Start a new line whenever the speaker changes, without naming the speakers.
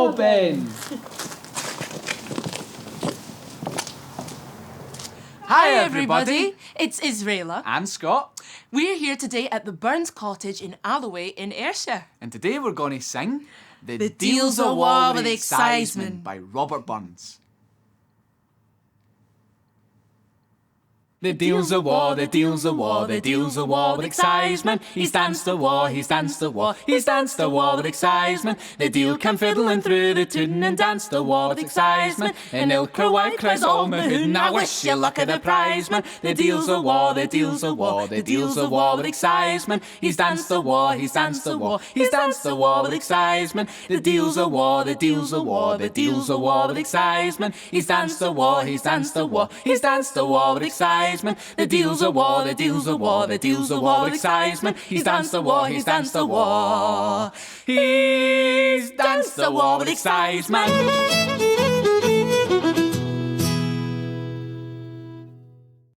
Robin!
Hi everybody, it's Israela
And Scot.
We're here today at the Burns Cottage in Alloway in Ayrshire.
And today we're going to sing
The Deil's a War with Excisemen
by Robert Burns. The Deil's a war, the Deil's a war, the Deil's a war with excisemen. He's danced the war, he's danced the war, he's danced the war with excisemen. The Deil came fiddling through the tune and danced the war with excisemen. And Ilker wife cries, oh my hoon, I wish you luck of the prizeman. The Deil's a war, the Deil's a war, the Deil's a war with excisemen. He's danced the war, he's danced the war, he's danced the war with excisemen. The Deil's a war, the Deil's a war, the Deil's a war with excisemen. He's danced the war, he's danced the war, he's danced the war with excisemen. The Deil's a war, the Deil's a war, the Deil's a war with excisemen. He's danced the war, he's danced the war. He's danced the war with excisemen.